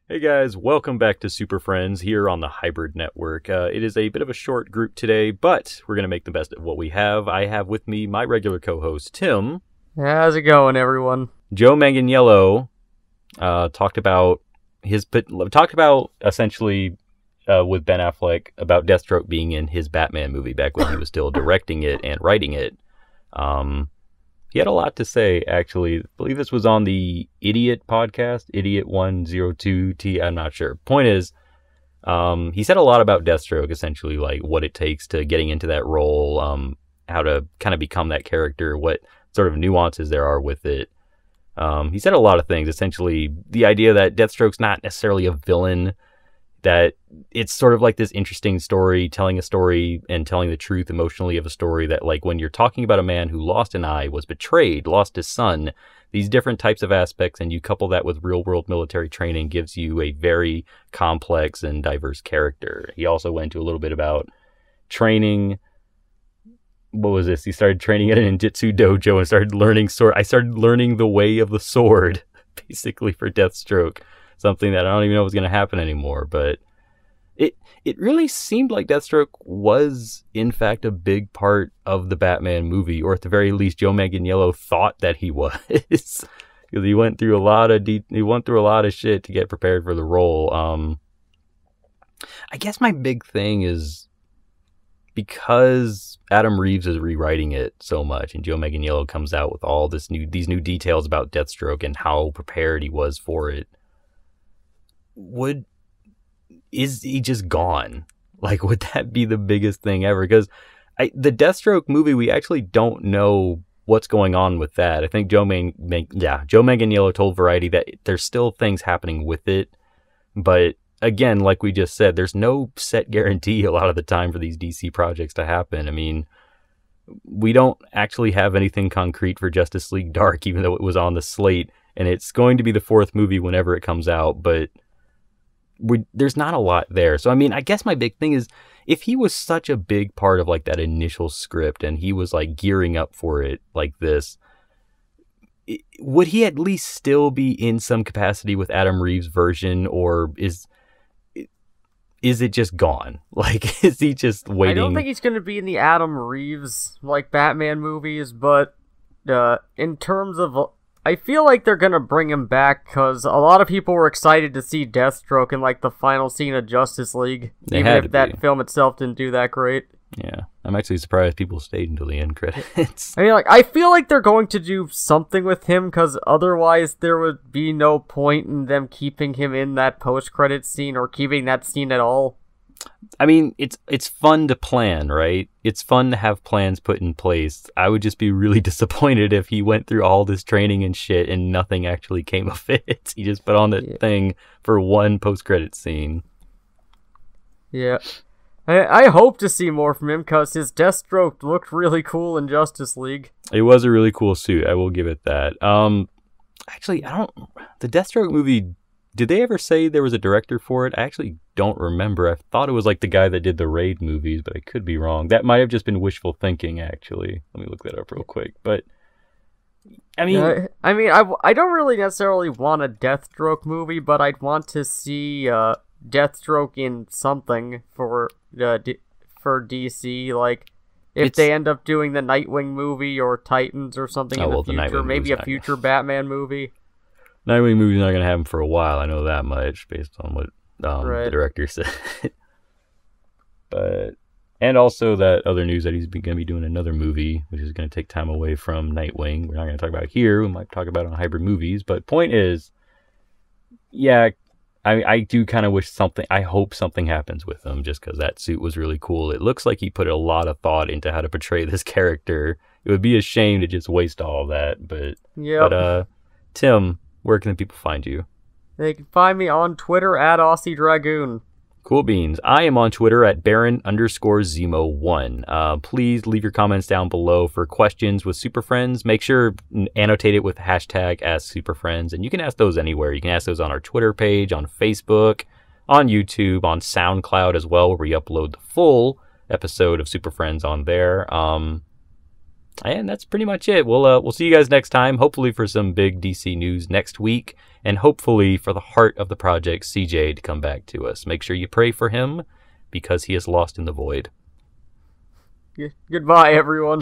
Hey guys, welcome back to Super Friends here on the Hybrid Network. It is a bit of a short group today, but we're going to make the best of what we have. I have with me my regular co-host, Tim. How's it going, everyone? Joe Manganiello talked about essentially with Ben Affleck about Deathstroke being in his Batman movie back when he was still directing it and writing it. He had a lot to say, actually. I believe this was on the Idiot podcast, Idiot 102T, I'm not sure. Point is, he said a lot about Deathstroke, essentially, like what it takes to getting into that role, how to kind of become that character, what sort of nuances there are with it. He said a lot of things, essentially, the idea that Deathstroke's not necessarily a villain, that it's sort of like this interesting story, telling a story and telling the truth emotionally of a story that, like, when you're talking about a man who lost an eye, was betrayed, lost his son, these different types of aspects, and you couple that with real-world military training, gives you a very complex and diverse character. He also went into a little bit about training. What was this? He started training at a ninjutsu dojo and started learning sword. I started learning the way of the sword, basically, for Deathstroke. Something that I don't even know was going to happen anymore, but it really seemed like Deathstroke was, in fact, a big part of the Batman movie, or at the very least, Joe Manganiello thought that he was, because he went through a lot of shit to get prepared for the role. I guess my big thing is because Adam Reeves is rewriting it so much, and Joe Manganiello comes out with all these new details about Deathstroke and how prepared he was for it. Is he just gone? Like, would that be the biggest thing ever? Because the Deathstroke movie, we actually don't know what's going on with that. I think Joe Manganiello told Variety that there's still things happening with it, but again, like we just said, there's no set guarantee a lot of the time for these DC projects to happen. I mean, we don't actually have anything concrete for Justice League Dark, even though it was on the slate, and it's going to be the fourth movie whenever it comes out, but there's not a lot there. So, I mean, I guess my big thing is, if he was such a big part of, like, that initial script and he was, like, gearing up for it like this, would he at least still be in some capacity with Adam Reeves' version, or is it just gone? Like, is he just waiting? I don't think he's going to be in the Adam Reeves, like, Batman movies, but in terms of... I feel like they're going to bring him back, because a lot of people were excited to see Deathstroke in, like, the final scene of Justice League, even if that film itself didn't do that great. Yeah, I'm actually surprised people stayed until the end credits. I mean, like, I feel like they're going to do something with him, because otherwise there would be no point in them keeping him in that post-credits scene, or keeping that scene at all. I mean, it's fun to plan, right? It's fun to have plans put in place. I would just be really disappointed if he went through all this training and shit and nothing actually came of it. He just put on the thing for one post-credit scene. Yeah. I hope to see more from him, because his Deathstroke looked really cool in Justice League. It was a really cool suit, I will give it that. Actually, the Deathstroke movie, did they ever say there was a director for it? I actually don't remember. I thought it was like the guy that did the Raid movies, but I could be wrong. That might have just been wishful thinking, actually. Let me look that up real quick. But, I mean... I don't really necessarily want a Deathstroke movie, but I'd want to see Deathstroke in something for DC. Like, if they end up doing the Nightwing movie or Titans or something in the future, maybe a future Batman movie. Nightwing movie's not going to happen for a while. I know that much based on what the director said. And also that other news that he's going to be doing another movie, which is going to take time away from Nightwing. We're not going to talk about it here. We might talk about it on Hybrid Movies. But point is, yeah, I do kind of wish I hope something happens with him, just because that suit was really cool. It looks like he put a lot of thought into how to portray this character. It would be a shame to just waste all of that. But Tim, where can the people find you? They can find me on Twitter at Aussie Dragoon. Cool beans. I am on Twitter at Baron_Zemo1. Please leave your comments down below for questions with Super Friends. Make sure annotate it with hashtag #AskSuperFriends. And you can ask those anywhere. You can ask those on our Twitter page, on Facebook, on YouTube, on SoundCloud as well, where we upload the full episode of Super Friends on there. And that's pretty much it. We'll see you guys next time, hopefully for some big DC news next week, and hopefully for the heart of the project, CJ, to come back to us. Make sure you pray for him, because he is lost in the void. Goodbye, everyone.